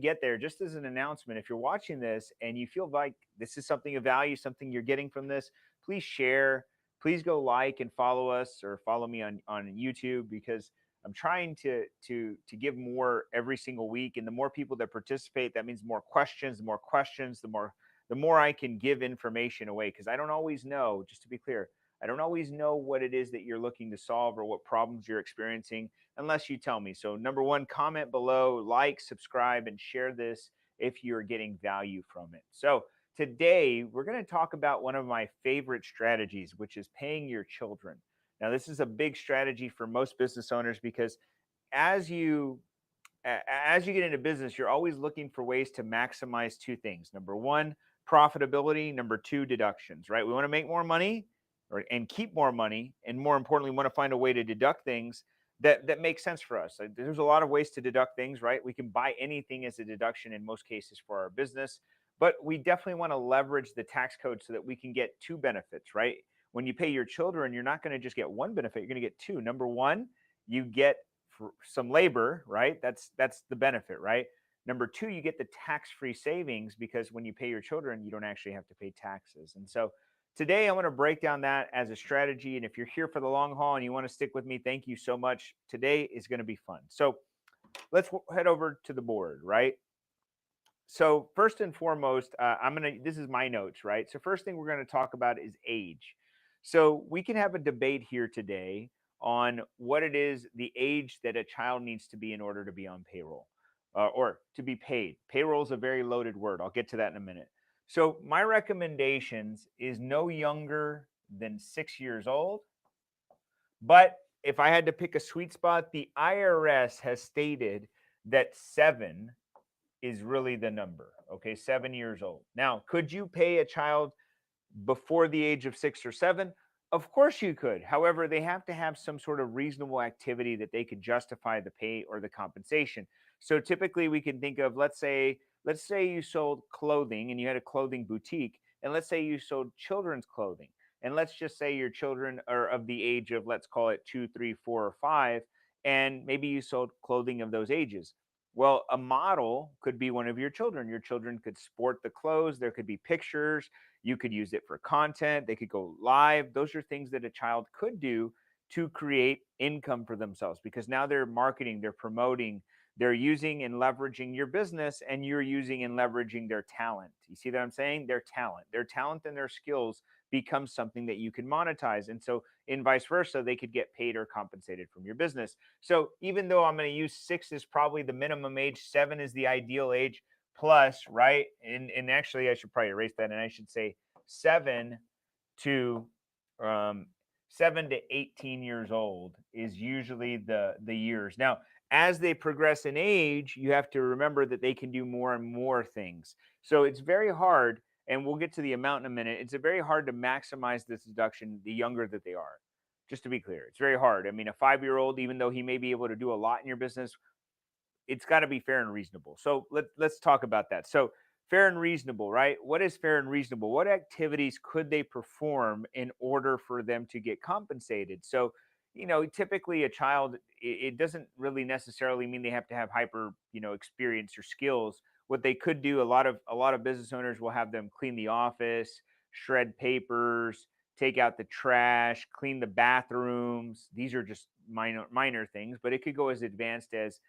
get there, just as an announcement, if you're watching this and you feel like this is something of value, something you're getting from this, please share. Please go like and follow us, or follow me on YouTube, because I'm trying to give more every single week. And the more people that participate, that means more questions. The more questions, the more I can give information away, because I don't always know, just to be clear, I don't always know what it is that you're looking to solve or what problems you're experiencing unless you tell me. So, number one, comment below, like, subscribe, and share this if you're getting value from it. So, today we're going to talk about one of my favorite strategies, which is paying your children. Now, this is a big strategy for most business owners, because as you as you get into business, you're always looking for ways to maximize two things. Number one, profitability. Number two, deductions, right? We want to make more money, and keep more money. And more importantly, we want to find a way to deduct things that make sense for us. There's a lot of ways to deduct things, right? We can buy anything as a deduction in most cases for our business, but we definitely want to leverage the tax code so that we can get two benefits, right? When you pay your children, you're not going to just get one benefit, you're going to get two. Number one, you get for some labor, right? That's the benefit, right? Number two, you get the tax-free savings, because when you pay your children, you don't actually have to pay taxes. And so today I want to break down that as a strategy. And if you're here for the long haul and you want to stick with me, thank you so much. Today is going to be fun. So let's head over to the board, right? So first and foremost, this is my notes, right? So first thing we're going to talk about is age. So we can have a debate here today on what it is, the age that a child needs to be in order to be on payroll, or to be paid. Payroll is a very loaded word. I'll get to that in a minute. So my recommendations is no younger than 6 years old. But if I had to pick a sweet spot, the IRS has stated that seven is really the number. Okay, 7 years old. Now, could you pay a child before the age of 6 or 7? Of course you could. However, they have to have some sort of reasonable activity that they could justify the pay or the compensation. So typically we can think of, let's say you sold clothing and you had a clothing boutique, and let's say you sold children's clothing. And let's just say your children are of the age of, let's call it 2, 3, 4, or 5, and maybe you sold clothing of those ages. Well, a model could be one of your children. Your children could sport the clothes. There could be pictures. You could use it for content. They could go live. Those are things that a child could do to create income for themselves, because now they're marketing, they're promoting, they're using and leveraging your business, and you're using and leveraging their talent. You see that I'm saying? Their talent and their skills become something that you can monetize. And so, in vice versa, they could get paid or compensated from your business. So, even though I'm going to use 6 is probably the minimum age, 7 is the ideal age plus, right? And actually, I should probably erase that, and I should say 7 to um, 7 to 18 years old is usually the years. Now, as they progress in age, you have to remember that they can do more and more things. So it's very hard, and we'll get to the amount in a minute. It's very hard to maximize this deduction the younger that they are. Just to be clear, it's very hard. I mean, a 5-year-old, even though he may be able to do a lot in your business, it's got to be fair and reasonable. So let's talk about that. So fair and reasonable, right? What is fair and reasonable? What activities could they perform in order for them to get compensated? So, typically a child, it doesn't really necessarily mean they have to have hyper, experience or skills. What they could do, a lot of business owners will have them clean the office, shred papers, take out the trash, clean the bathrooms. These are just minor things, but it could go as advanced as,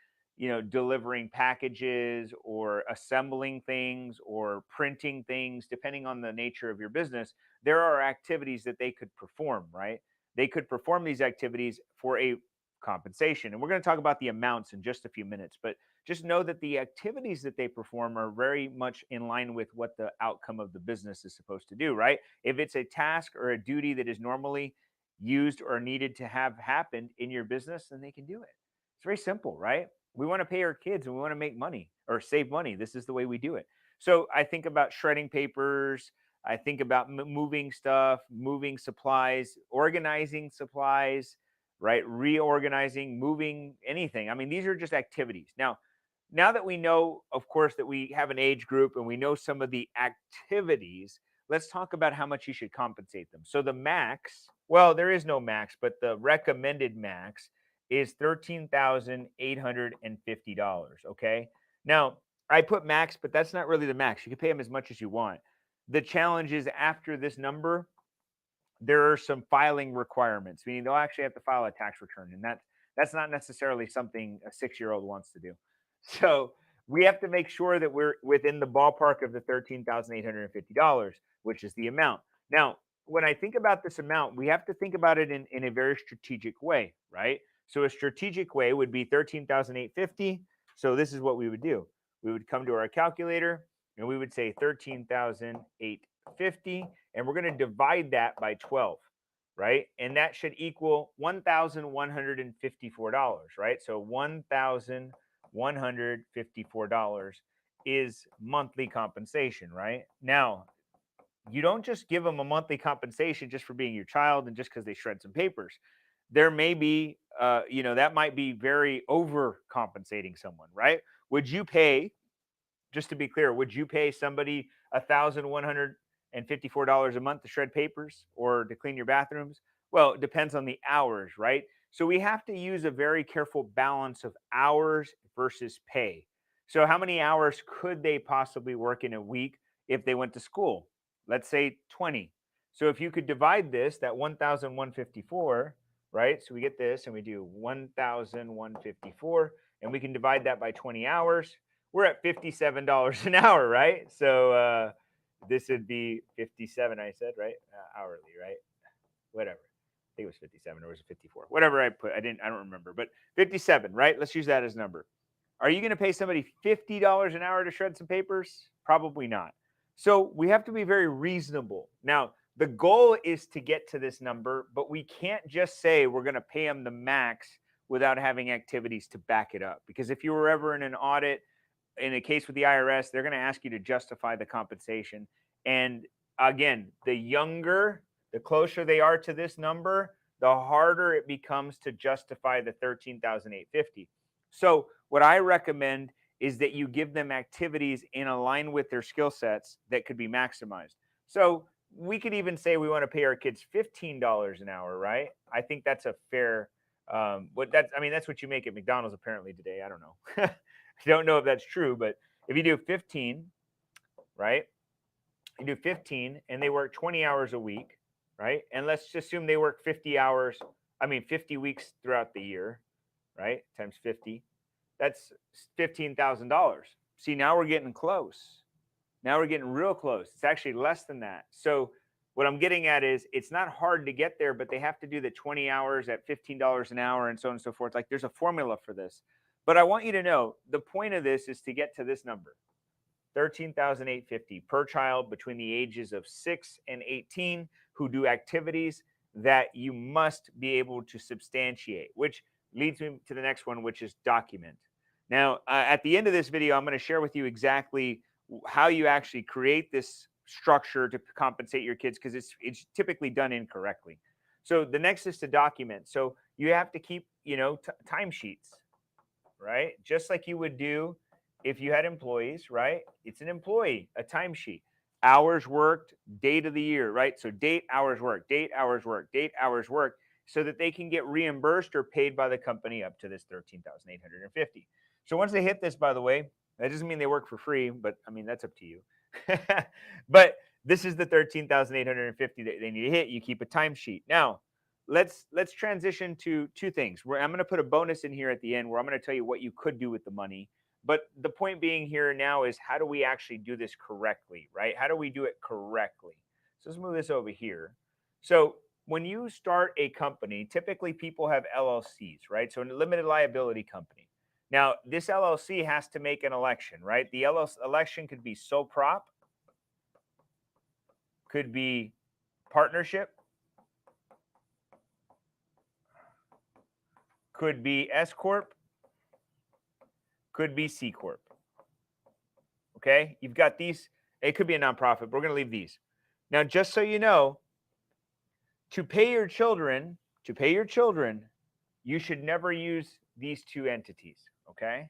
delivering packages or assembling things or printing things, depending on the nature of your business. There are activities that they could perform, right? They could perform these activities for a compensation. And we're going to talk about the amounts in just a few minutes, but just know that the activities that they perform are very much in line with what the outcome of the business is supposed to do, right? If it's a task or a duty that is normally used or needed to have happened in your business, then they can do it. It's very simple, right? We want to pay our kids and we want to make money or save money. This is the way we do it. So I think about shredding papers. I think about moving stuff, moving supplies, organizing supplies, right? Reorganizing, moving anything. I mean, these are just activities. Now that we know, of course, that we have an age group and we know some of the activities, let's talk about how much you should compensate them. So the max, well, there is no max, but the recommended max is $13,850. Okay. Now, I put max, but that's not really the max. You can pay them as much as you want. The challenge is after this number, there are some filing requirements, meaning they'll actually have to file a tax return, and that's not necessarily something a 6-year-old wants to do. So we have to make sure that we're within the ballpark of the $13,850, which is the amount. Now, when I think about this amount, we have to think about it in a very strategic way, right? So a strategic way would be 13,850. So this is what we would do. We would come to our calculator and we would say 13,850, and we're going to divide that by 12, right? And that should equal $1,154, right? So $1,154 is monthly compensation, right? Now, you don't just give them a monthly compensation just for being your child and just because they shred some papers. There may be, that might be very overcompensating someone, right? Would you pay, just to be clear, would you pay somebody $1,154 a month to shred papers or to clean your bathrooms? Well, it depends on the hours, right? So we have to use a very careful balance of hours versus pay. So how many hours could they possibly work in a week if they went to school? Let's say 20. So if you could divide this, that 1,154, right? So we get this and we do 1,154 and we can divide that by 20 hours. We're at $57 an hour, right? So this would be 57, I said, right? Hourly, right? Whatever. I think it was 57 or was it 54? Whatever I put, I don't remember, but 57, right? Let's use that as a number. Are you going to pay somebody $50 an hour to shred some papers? Probably not. So we have to be very reasonable. Now, the goal is to get to this number, but we can't just say we're going to pay them the max without having activities to back it up. Because if you were ever in an audit, in a case with the IRS, they're going to ask you to justify the compensation. And again, the closer they are to this number, the harder it becomes to justify the 13,850. So what I recommend is that you give them activities in line with their skill sets that could be maximized. So we could even say we want to pay our kids $15 an hour, right? I think that's a fair. That's what you make at McDonald's apparently today. I don't know. I don't know if that's true, but if you do 15, right? You do 15 and they work 20 hours a week, right? And let's just assume they work 50 weeks throughout the year, right? Times 50. That's $15,000. See, now we're getting close. Now we're getting real close. It's actually less than that. So what I'm getting at is it's not hard to get there, but they have to do the 20 hours at $15 an hour and so on and so forth. Like there's a formula for this. But I want you to know the point of this is to get to this number, 13,850 per child between the ages of 6 and 18 who do activities that you must be able to substantiate, which leads me to the next one, which is document. Now, at the end of this video, I'm going to share with you exactly how you actually create this structure to compensate your kids because it's typically done incorrectly. So the next is to document. So you have to keep, timesheets, right? Just like you would do if you had employees, right? It's an employee, a timesheet. Hours worked, date of the year, right? So date, hours worked, date, hours worked, date, hours worked, so that they can get reimbursed or paid by the company up to this 13,850. So once they hit this, by the way, that doesn't mean they work for free, but I mean, that's up to you. But this is the 13,850 that they need to hit. You keep a timesheet. Now, let's transition to two things. I'm going to put a bonus in here at the end where I'm going to tell you what you could do with the money. But the point being here now is how do we actually do this correctly, right? How do we do it correctly? So let's move this over here. So when you start a company, typically people have LLCs, right? So a limited liability company. Now, this LLC has to make an election, right? The election could be sole prop, could be partnership, could be S Corp, could be C Corp. Okay, you've got these. It could be a nonprofit, but we're going to leave these. Now, just so you know, to pay your children, you should never use these two entities, okay?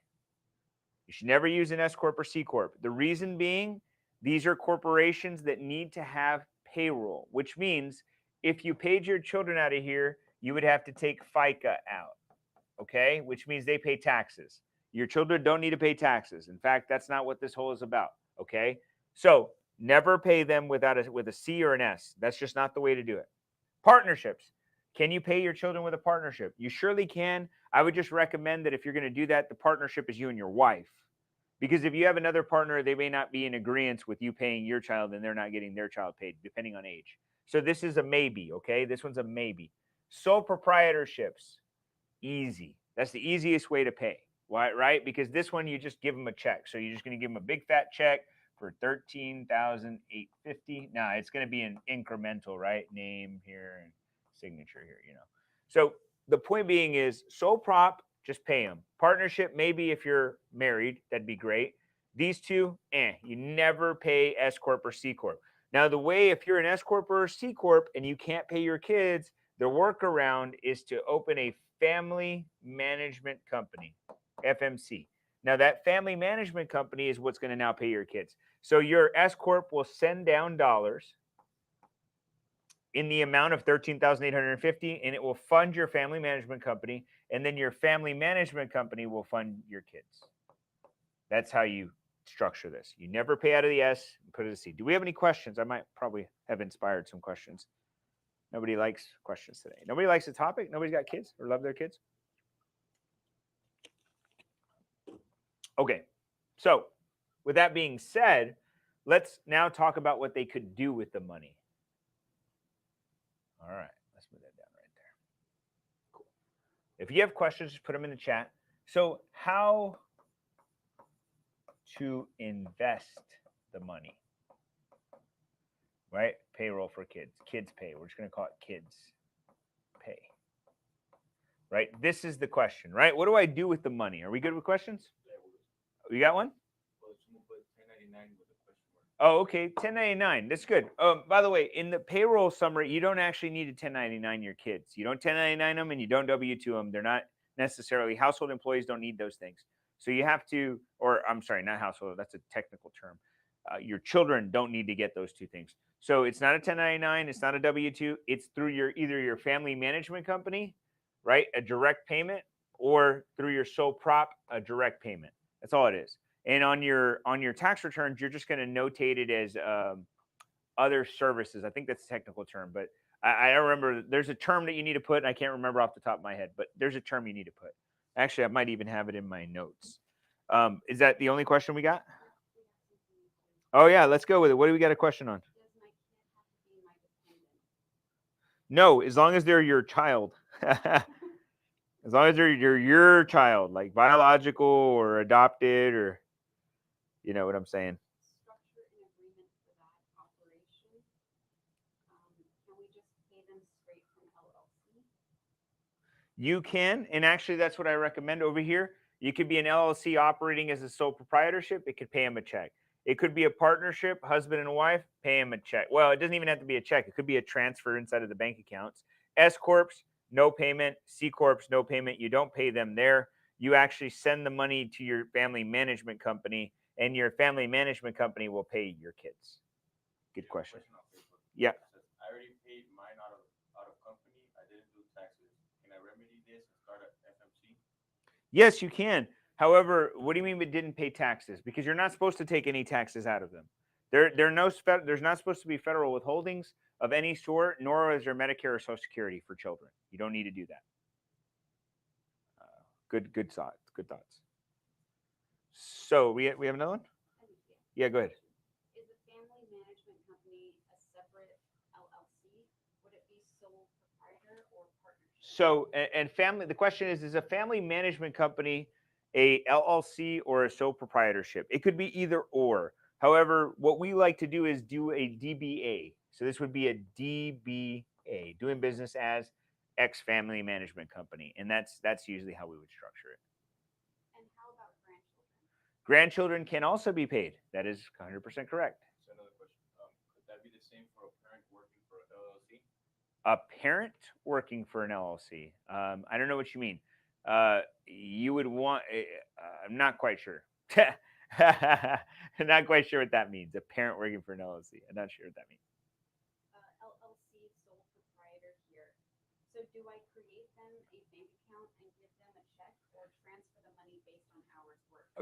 You should never use an S Corp or C Corp. The reason being, these are corporations that need to have payroll, which means if you paid your children out of here, you would have to take FICA out, okay? Which means they pay taxes. Your children don't need to pay taxes. In fact, that's not what this whole is about. Okay. So never pay them with a C or an S. That's just not the way to do it. Partnerships. Can you pay your children with a partnership? You surely can. I would just recommend that if you're going to do that, the partnership is you and your wife. Because if you have another partner, they may not be in agreement with you paying your child and they're not getting their child paid, depending on age. So this is a maybe, okay? This one's a maybe. Sole proprietorships, easy. That's the easiest way to pay. Why, right? Because this one you just give them a check. So you're just going to give them a big fat check for $13,850. Now it's going to be an incremental, right? Name here and signature here, you know. So the point being is sole prop, just pay them. Partnership, maybe if you're married, that'd be great. These two, you never pay S corp or C corp. Now the way, if you're an S corp or a C corp and you can't pay your kids, the workaround is to open a family management company, FMC. Now, that family management company is what's going to now pay your kids. So your S corp will send down dollars in the amount of $13,850, and it will fund your family management company, and then your family management company will fund your kids. That's how you structure this. You never pay out of the S and put it as a C. Do we have any questions? I might probably have inspired some questions. Nobody likes questions today. Nobody likes the topic. Nobody's got kids or love their kids. Okay, so with that being said, let's now talk about what they could do with the money. All right, let's move that down right there. Cool. If you have questions, just put them in the chat. So how to invest the money, right? Payroll for kids, kids pay. We're just going to call it kids pay, right? This is the question, right? What do I do with the money? Are we good with questions? You got one? Oh, okay. 1099. That's good. By the way, in the payroll summary, you don't actually need to 1099 your kids. You don't 1099 them and you don't W-2 them. They're not necessarily, household employees don't need those things. So you have to, or I'm sorry, not household, that's a technical term. Your children don't need to get those two things. So it's not a 1099, it's not a W-2, it's through your either your family management company, right? A direct payment, or through your sole prop, a direct payment. That's all it is. And on your tax returns, you're just going to notate it as other services. I think that's a technical term, but I don't remember. There's a term that you need to put, and I can't remember off the top of my head, but there's a term you need to put. Actually, I might even have it in my notes. Is that the only question we got? Oh, yeah, let's go with it. What do we got a question on? No, as long as they're your child. As long as they're your child, like biological or adopted, or you know what I'm saying. You can, and actually that's what I recommend over here. You could be an LLC operating as a sole proprietorship. It could pay them a check. It could be a partnership, husband and wife, pay them a check. Well, it doesn't even have to be a check. It could be a transfer inside of the bank accounts. S corps, no payment. C corps, no payment. You don't pay them there. You actually send the money to your family management company, and your family management company will pay your kids. Good question. Yeah. I already paid mine out of company. I didn't do taxes. Can I remedy this and start an FMC? Yes, you can. However, what do you mean we didn't pay taxes? Because you're not supposed to take any taxes out of them. There's not supposed to be federal withholdings of any sort, nor is there Medicare or Social Security for children. You don't need to do that. Good thoughts. Good thoughts. So we have another one. Yeah, go ahead. So, and family, the question is a family management company a LLC or a sole proprietorship? It could be either or. However, what we like to do is do a DBA. So this would be a DBA, doing business as X family management company. And that's usually how we would structure it. And how about grandchildren? Grandchildren can also be paid. That is 100% correct. So another question. Could that be the same for a parent working for an LLC? A parent working for an LLC. I don't know what you mean. You would want. I'm not quite sure. I'm not quite sure what that means. A parent working for an LLC. I'm not sure what that means. LLC sole proprietor here. So do I create them a bank account and give them a check, or transfer the money based on hours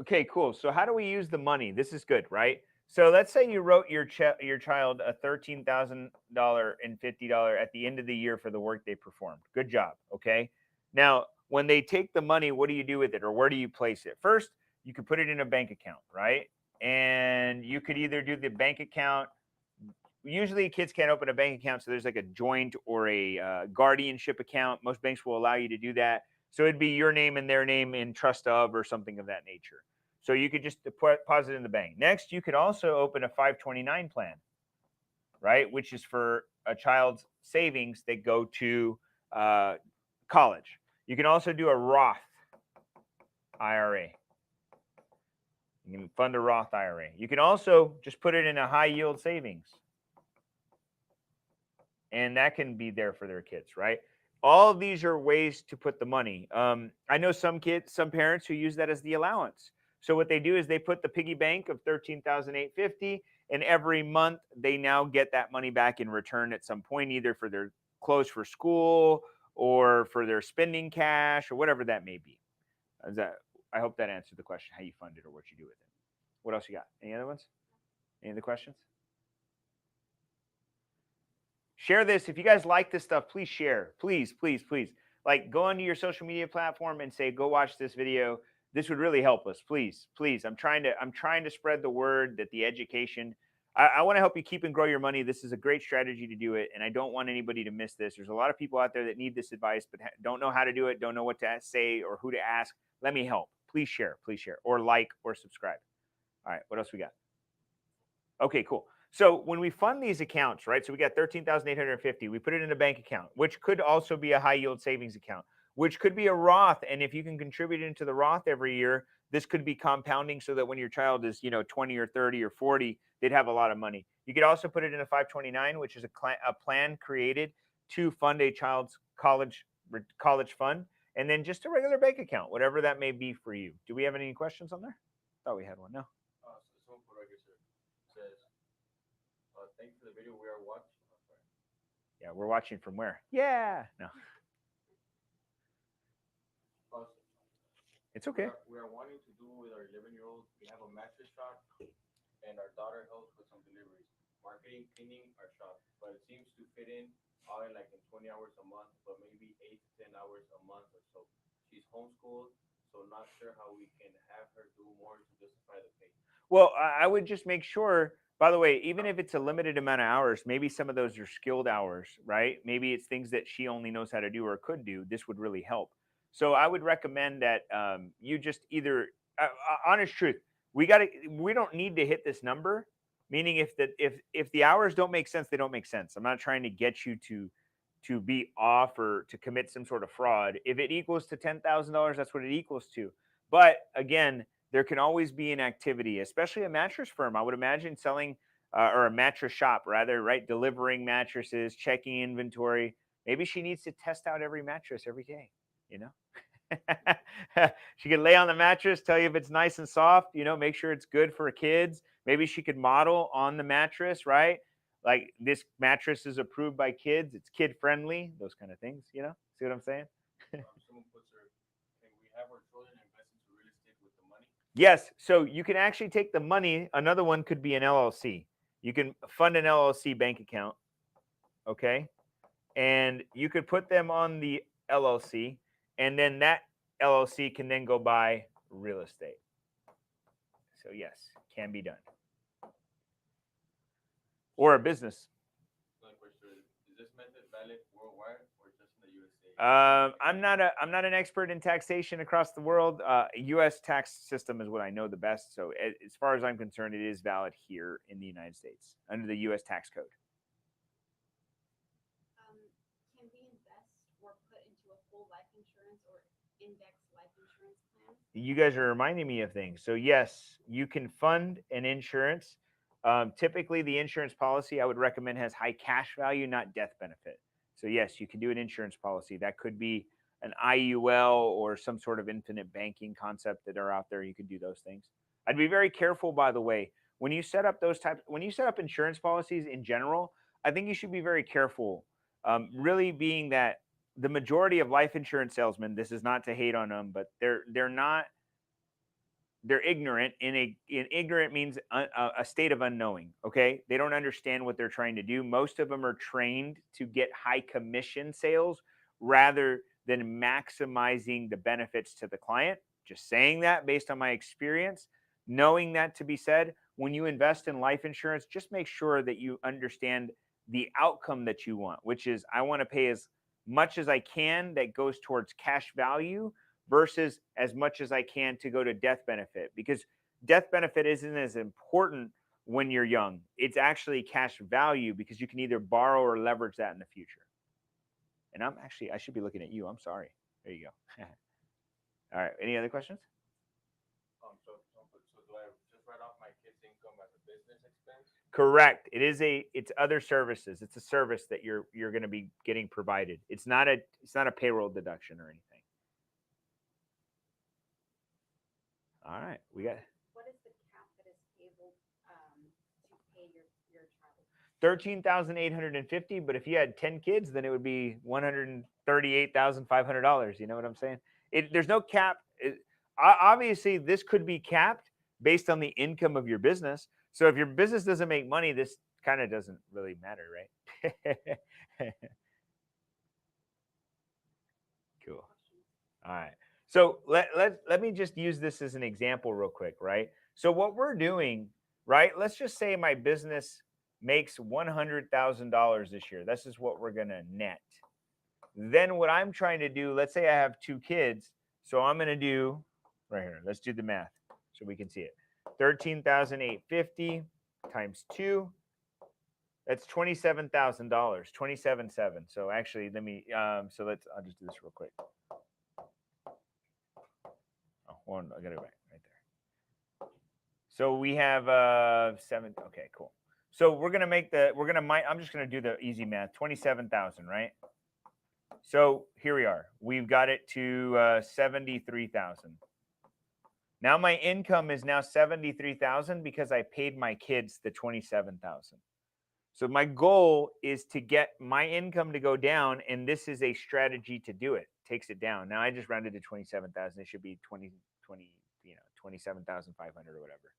Okay, cool. So how do we use the money? This is good, right? So let's say you wrote your child a $13,000 and $50 at the end of the year for the work they performed. Good job. Okay. Now, when they take the money, what do you do with it, or where do you place it? First, you could put it in a bank account, right? And you could either do the bank account. Usually, kids can't open a bank account, so there's like a joint or a guardianship account. Most banks will allow you to do that. So it'd be your name and their name in trust of or something of that nature. So you could just deposit in the bank. Next, you could also open a 529 plan, right? Which is for a child's savings that go to uh, college. You can also do a Roth IRA. You can fund a Roth IRA. You can also just put it in a high yield savings, and that can be there for their kids, right? All of these are ways to put the money. I know some parents who use that as the allowance. So what they do is they put the piggy bank of 13,850, and every month they now get that money back in return at some point, either for their clothes for school or for their spending cash or whatever that may be. I hope that answered the question, how you fund it or what you do with it. What else you got? Any other ones? Any other questions? Share this. If you guys like this stuff, please share. Please, please, please. Like, go onto your social media platform and say, go watch this video. This would really help us. Please, please. I'm trying to spread the word that the education. I want to help you keep and grow your money. This is a great strategy to do it, and I don't want anybody to miss this. There's a lot of people out there that need this advice, but don't know how to do it, don't know what to say or who to ask. Let me help. Please share, or like, or subscribe. All right, what else we got? Okay, cool. So when we fund these accounts, right? So we got 13,850. We put it in a bank account, which could also be a high yield savings account, which could be a Roth. And if you can contribute into the Roth every year, this could be compounding so that when your child is, 20 or 30 or 40, they'd have a lot of money. You could also put it in a 529, which is a plan created to fund a child's college fund, and then just a regular bank account, whatever that may be for you. Do we have any questions on there? Thought we had one. No. Thanks for the video. We are watching. Yeah, we're watching from where? Yeah. No. It's okay. We are wanting to do with our 11-year-old. We have a mattress shop, and our daughter helps with some deliveries, marketing, cleaning our shop. But it seems to fit in all in 20 hours a month, but maybe 8 to 10 hours a month or so. She's homeschooled, so not sure how we can have her do more to justify the pay. Well, I would just make sure, by the way, even if it's a limited amount of hours, maybe some of those are skilled hours, right? Maybe it's things that she only knows how to do or could do. This would really help. So I would recommend that you just either, honest truth, we don't need to hit this number. Meaning, if the hours don't make sense, they don't make sense. I'm not trying to get you to be off or to commit some sort of fraud. If it equals to $10,000, that's what it equals to. But again, there can always be an activity, especially a mattress firm. I would imagine selling or a mattress shop rather, right? Delivering mattresses, checking inventory. Maybe she needs to test out every mattress every day, you know? She could lay on the mattress, tell you if it's nice and soft, make sure it's good for kids. Maybe she could model on the mattress, right? Like, this mattress is approved by kids, it's kid friendly, those kind of things, See what I'm saying? Someone puts her, can we have our children invest into real estate with the money? Yes. So you can actually take the money. Another one could be an LLC. You can fund an LLC bank account. Okay. And you could put them on the LLC, and then that LLC can then go buy real estate. So, yes, can be done. Or a business. Is this method valid worldwide or just in the USA? I'm not an expert in taxation across the world. U.S. tax system is what I know the best. So as far as I'm concerned, it is valid here in the United States under the U.S. tax code. Can we invest or put into a full life insurance or index life insurance plan? You guys are reminding me of things. So yes, you can fund an insurance. Typically, the insurance policy I would recommend has high cash value, not death benefit. So yes, you can do an insurance policy. That could be an IUL or some sort of infinite banking concept that are out there. You could do those things. I'd be very careful, by the way, when you set up when you set up insurance policies in general. I think you should be very careful. Really, being that the majority of life insurance salesmen, this is not to hate on them, but they're not they're ignorant. In ignorant means a state of unknowing. Okay, they don't understand what they're trying to do. Most of them are trained to get high commission sales rather than maximizing the benefits to the client. Just saying that based on my experience. Knowing that to be said, when you invest in life insurance, just make sure that you understand the outcome that you want, which is I want to pay as much as I can that goes towards cash value versus as much as I can to go to death benefit, because death benefit isn't as important when you're young. It's actually cash value because you can either borrow or leverage that in the future. And I should be looking at you. I'm sorry. There you go. All right. Any other questions? So do I just write off my kid's income as a business expense? Correct. It's other services. It's a service that you're going to be getting provided. It's not a payroll deduction or anything. All right. We got What is the cap that is payable to pay your child? 13,850, but if you had 10 kids, then it would be $138,500. You know what I'm saying? There's no cap. Obviously, this could be capped based on the income of your business. So if your business doesn't make money, this kind of doesn't really matter, right? Cool. All right. So let me just use this as an example real quick, right? So what we're doing, right? Let's just say my business makes $100,000 this year. This is what we're going to net. Then what I'm trying to do, let's say I have 2 kids. So I'm going to do right here. Let's do the math so we can see it. 13,850 times 2. That's $27,000. 27,700. So actually, let me. I'll just do this real quick. Oh, one. I got it right there. So we have 7. Okay, cool. So we're gonna make the. I'm just gonna do the easy math. 27,000, right? So here we are. We've got it to 73,000. Now my income is now 73,000 because I paid my kids the 27,000. So my goal is to get my income to go down, and this is a strategy to do it. Takes it down. Now I just rounded to 27,000. It should be 27,500 or whatever.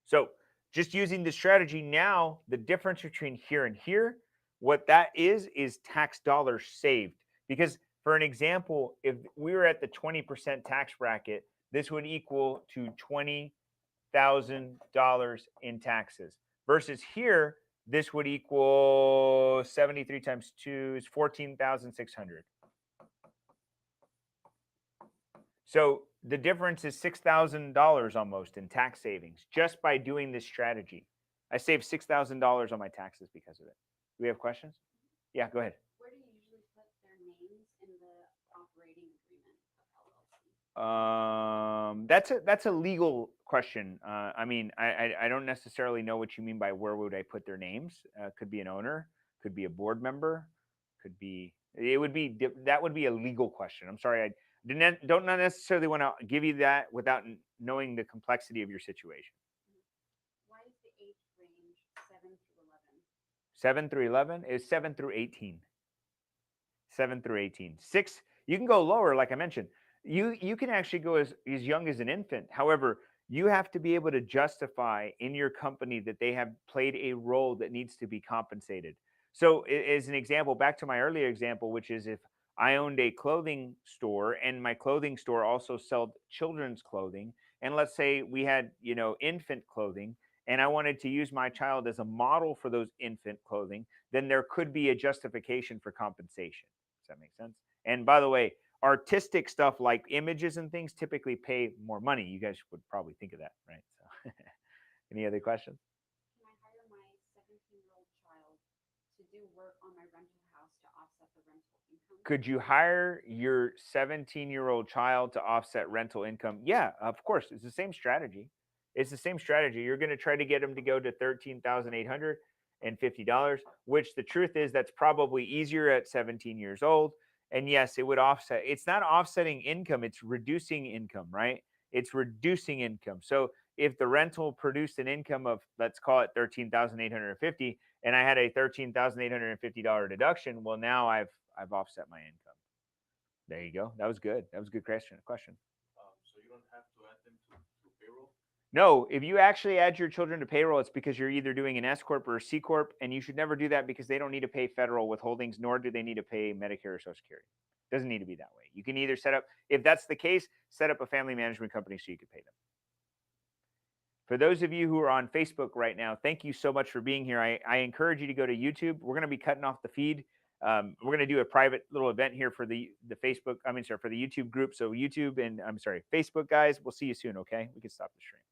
So just using the strategy now, the difference between here and here, what that is tax dollars saved. Because for an example, if we were at the 20% tax bracket, this would equal to $20,000 in taxes. Versus here, this would equal 73 times 2 is 14,600. So the difference is $6,000 almost in tax savings just by doing this strategy. I saved $6,000 on my taxes because of it. Do we have questions? Yeah, go ahead. Where do you usually put their names in the operating agreement of LLC? That's a legal question. I mean, I don't necessarily know what you mean by where would I put their names. Could be an owner, could be a board member, could be that would be a legal question. I'm sorry, I don't not necessarily want to give you that without knowing the complexity of your situation. Why is the age range 7 through 11? 7 through 11 is 7 through 18. 7 through 18. 6, you can go lower, like I mentioned. You can actually go as young as an infant. However, you have to be able to justify in your company that they have played a role that needs to be compensated. So, as an example, back to my earlier example, which is if I owned a clothing store and my clothing store also sold children's clothing, and let's say we had, infant clothing, and I wanted to use my child as a model for those infant clothing, then there could be a justification for compensation. Does that make sense? And by the way, artistic stuff like images and things typically pay more money. You guys would probably think of that, right? So, any other questions? Can I hire my 17-year-old child to do work on my rental house to offset the rental income? Could you hire your 17-year-old child to offset rental income? Yeah, of course. It's the same strategy. It's the same strategy. You're going to try to get them to go to $13,850, which the truth is that's probably easier at 17 years old. And yes, it would offset. It's not offsetting income, it's reducing income, right? It's reducing income. So if the rental produced an income of, let's call it 13,850, and I had a $13,850 deduction, well, now I've offset my income. There you go. That was good. That was a good question. So you don't have to add them to payroll? No, if you actually add your children to payroll, it's because you're either doing an S corp or a C corp, and you should never do that because they don't need to pay federal withholdings, nor do they need to pay Medicare or Social Security. It doesn't need to be that way. You can either set up, if that's the case, set up a family management company so you can pay them. For those of you who are on Facebook right now, thank you so much for being here. I encourage you to go to YouTube. We're going to be cutting off the feed. We're going to do a private little event here for the Facebook. I mean, sorry, for the YouTube group. So YouTube and I'm sorry, Facebook guys. We'll see you soon. Okay, we can stop the stream.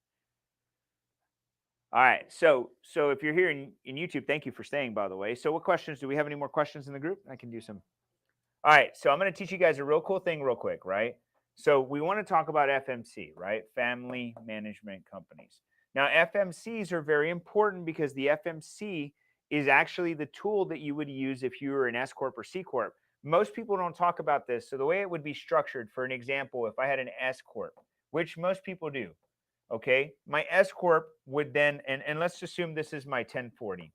All right. So if you're here in YouTube, thank you for staying. By the way. So what questions do we have? Any more questions in the group? I can do some. All right. So I'm going to teach you guys a real cool thing, real quick. Right. So we want to talk about FMC, right? Family management companies. Now, FMCs are very important because the FMC is actually the tool that you would use if you were an S corp or C corp. Most people don't talk about this. So the way it would be structured, for an example, if I had an S corp, which most people do, okay, my S corp would then, and let's assume this is my 1040,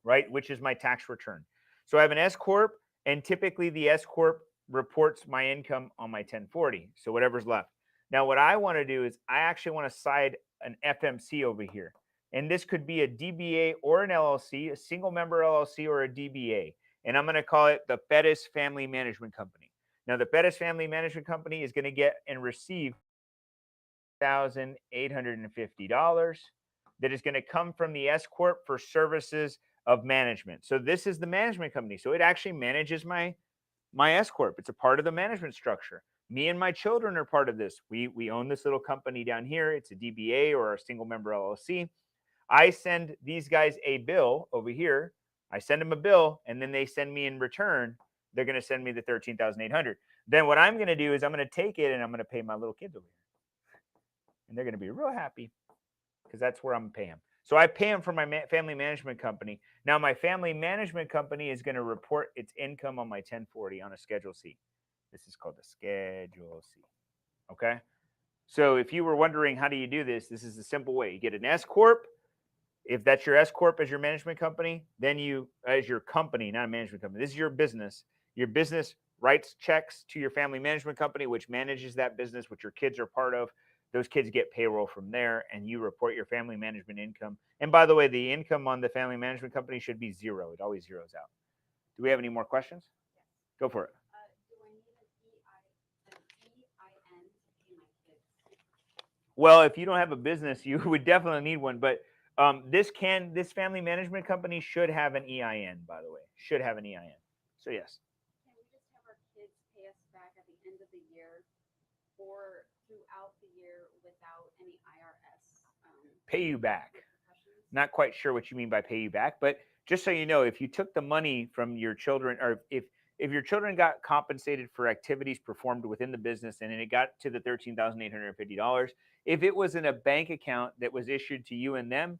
right, which is my tax return. So I have an S corp, and typically the S corp reports my income on my 1040, so whatever's left. Now what I want to do is I actually want to side an FMC over here, and this could be a DBA or an LLC, a single member LLC or a DBA, and I'm going to call it the Perez Family Management Company. Now the Perez Family Management Company is going to get and receive $1,850 that is going to come from the S corp for services of management. So this is the management company. So it actually manages my S corp. It's a part of the management structure. Me and my children are part of this. We own this little company down here. It's a DBA or a single member LLC. I send these guys a bill over here. I send them a bill, and then they send me in return. They're going to send me the 13,800. Then what I'm going to do is I'm going to take it and I'm going to pay my little kids over here, and they're going to be real happy because that's where I'm going to pay them. So I pay them for my family management company. Now my family management company is going to report its income on my 1040 on a Schedule C. This is called the Schedule C. Okay. So if you were wondering how do you do this, this is a simple way. You get an S corp. If that's your S corp as your management company, then you as your company, not a management company. This is your business. Your business writes checks to your family management company, which manages that business, which your kids are part of. Those kids get payroll from there, and you report your family management income. And by the way, the income on the family management company should be zero. It always zeroes out. Do we have any more questions? Yes. Go for it. Do I need an EIN to pay my kids? Well, if you don't have a business, you would definitely need one. But this family management company should have an EIN. By the way, should have an EIN. So yes. Can we just have our kids pay us back at the end of the year or throughout the year without any IRS Pay you back. repercussions? Not quite sure what you mean by pay you back, but just so you know, if you took the money from your children, or if your children got compensated for activities performed within the business and it got to the $13,850, if it was in a bank account that was issued to you and them,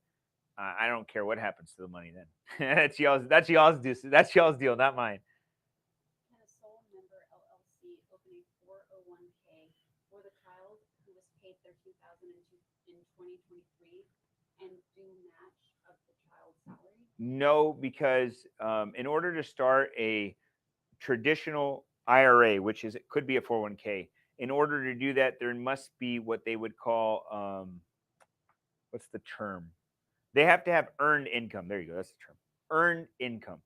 I don't care what happens to the money then. That's y'all's. That's y'all's deal, not mine. Can a sole member LLC open a 401k for the child who was paid 13,000 in 2023 and do match of the child's salary? No, because in order to start a traditional IRA, which is it could be a 401k, in order to do that, there must be what they would call what's the term? They have to have earned income. There you go. That's the term. Earned income.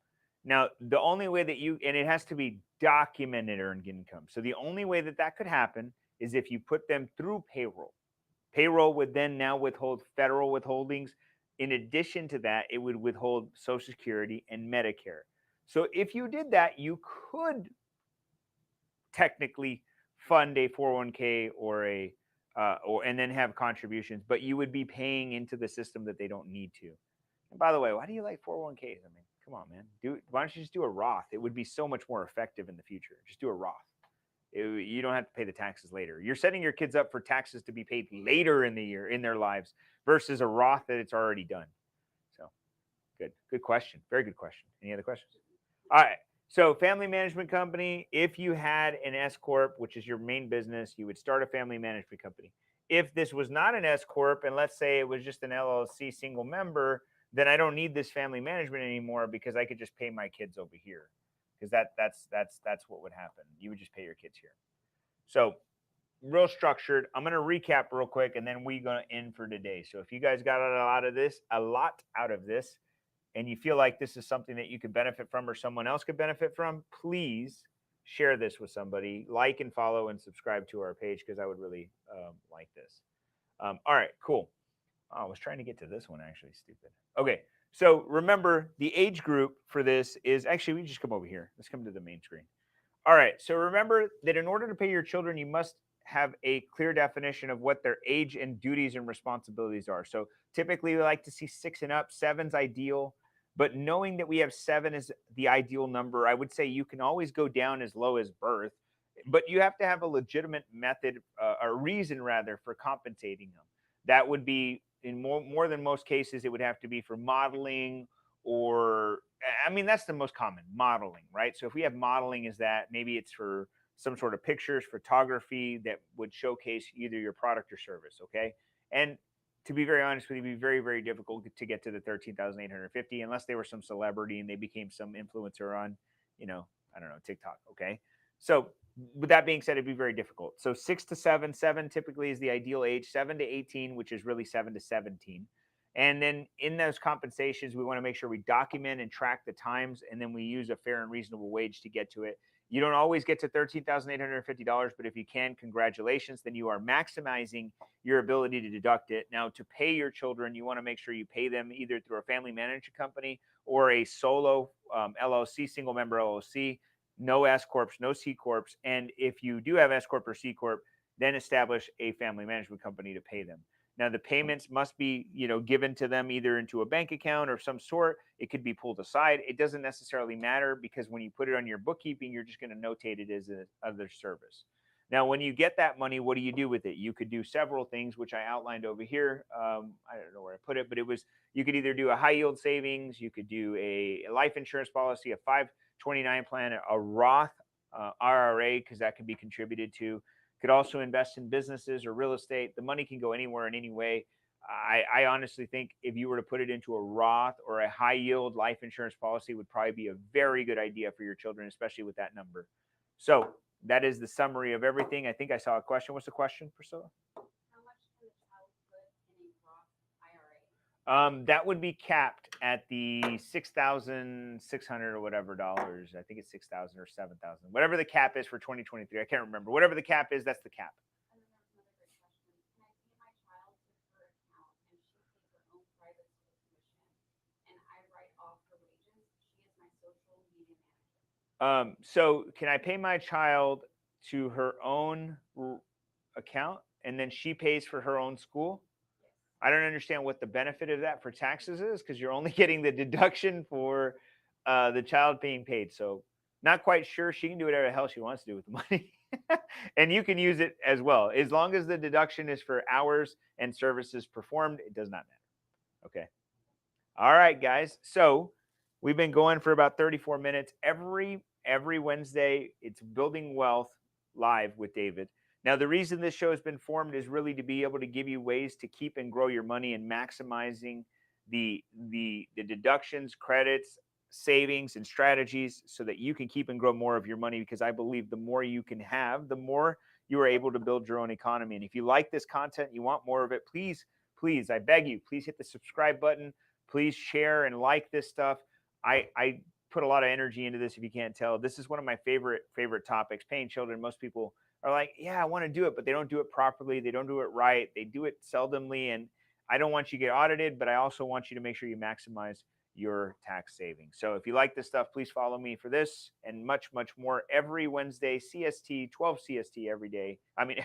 Now, the only way that and it has to be documented earned income. So the only way that that could happen is if you put them through payroll. Payroll would then now withhold federal withholdings. In addition to that, it would withhold Social Security and Medicare. So if you did that, you could technically fund a 401k or and then have contributions, but you would be paying into the system that they don't need to. And by the way, why do you like 401ks? I mean, come on, man. Why don't you just do a Roth? It would be so much more effective in the future. Just do a Roth. You don't have to pay the taxes later. You're setting your kids up for taxes to be paid later in the year in their lives versus a Roth that it's already done. So good question. Very good question. Any other questions? All right. So family management company, if you had an S corp, which is your main business, you would start a family management company. If this was not an S corp, and let's say it was just an LLC single member, then I don't need this family management anymore because I could just pay my kids over here. Because that's what would happen. You would just pay your kids here. So real structured. I'm going to recap real quick, and then we're going to end for today. So if you guys got a lot out of this, and you feel like this is something that you could benefit from or someone else could benefit from, please share this with somebody. Like and follow and subscribe to our page because I would really like this. All right, cool. Oh, I was trying to get to this one actually. Stupid. Okay, so remember the age group for this is actually we just come over here. Let's come to the main screen. All right. So remember that in order to pay your children, you must have a clear definition of what their age and duties and responsibilities are. So typically, we like to see 6 and up. Seven's ideal. But knowing that we have 7 is the ideal number, I would say you can always go down as low as birth, but you have to have a legitimate method, a reason rather, for compensating them. That would be in more than most cases, it would have to be for modeling or I mean, that's the most common modeling, right? So if we have modeling as that, maybe it's for some sort of pictures, photography that would showcase either your product or service. Okay. And to be very honest with you, it'd be very, very difficult to get to the 13,850 unless they were some celebrity and they became some influencer on, I don't know, TikTok. Okay. So with that being said, it'd be very difficult. So 6 to 7, 7 typically is the ideal age, 7 to 18, which is really 7 to 17. And then in those compensations, we want to make sure we document and track the times, and then we use a fair and reasonable wage to get to it. You don't always get to $13,850, but if you can, congratulations. Then you are maximizing your ability to deduct it. Now, to pay your children, you want to make sure you pay them either through a family management company or a solo LLC, single member LLC. No S corps, no C corps, and if you do have S corp or C corp, then establish a family management company to pay them. Now the payments must be, given to them either into a bank account or some sort. It could be pulled aside. It doesn't necessarily matter because when you put it on your bookkeeping, you're just going to notate it as a other service. Now, when you get that money, what do you do with it? You could do several things, which I outlined over here. I don't know where I put it, but it was you could either do a high yield savings, you could do a life insurance policy, a 529 plan, a Roth IRA, because that can be contributed to. Could also invest in businesses or real estate. The money can go anywhere in any way. I honestly think if you were to put it into a Roth or a high yield life insurance policy, would probably be a very good idea for your children, especially with that number. So that is the summary of everything. I think I saw a question. What's the question, Priscilla? How much can the child put in a Roth IRA? That would be capped at the 6,600 or whatever dollars. I think it's 6,000 or 7,000. Whatever the cap is for 2023. I can't remember. Whatever the cap is, that's the cap. And then there was another great question. Can I pay my child to her account and she pays her own private school tuition and I write off her wages? She is my social media manager. So can I pay my child to her own account and then she pays for her own school? Yes. I don't understand what the benefit of that for taxes is because you're only getting the deduction for the child being paid. So not quite sure. She can do whatever the hell she wants to do with the money. And you can use it as well. As long as the deduction is for hours and services performed, it does not matter. Okay. All right, guys. So we've been going for about 34 minutes. Every Wednesday, it's Building Wealth live with David. Now, the reason this show has been formed is really to be able to give you ways to keep and grow your money and maximizing the deductions, credits, savings, and strategies so that you can keep and grow more of your money. Because I believe the more you can have, the more you are able to build your own economy. And if you like this content, you want more of it, please, I beg you, please hit the subscribe button. Please share and like this stuff. I put a lot of energy into this. If you can't tell, this is one of my favorite topics. Paying children. Most people are like, yeah, I want to do it, but they don't do it properly. They don't do it right. They do it seldomly. And I don't want you to get audited, but I also want you to make sure you maximize your tax savings. So if you like this stuff, please follow me for this and much, much more every Wednesday, CST, 12 CST every day. I mean,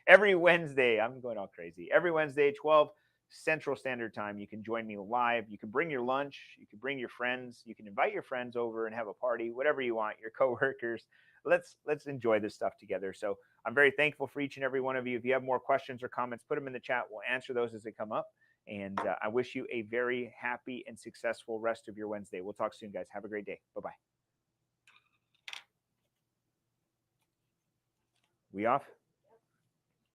every Wednesday, I'm going all crazy. Every Wednesday, 12 Central Standard Time. You can join me live. You can bring your lunch. You can bring your friends. You can invite your friends over and have a party, whatever you want, your coworkers. Let's enjoy this stuff together. So I'm very thankful for each and every one of you. If you have more questions or comments, put them in the chat. We'll answer those as they come up. And I wish you a very happy and successful rest of your Wednesday. We'll talk soon, guys. Have a great day. Bye-bye. We off?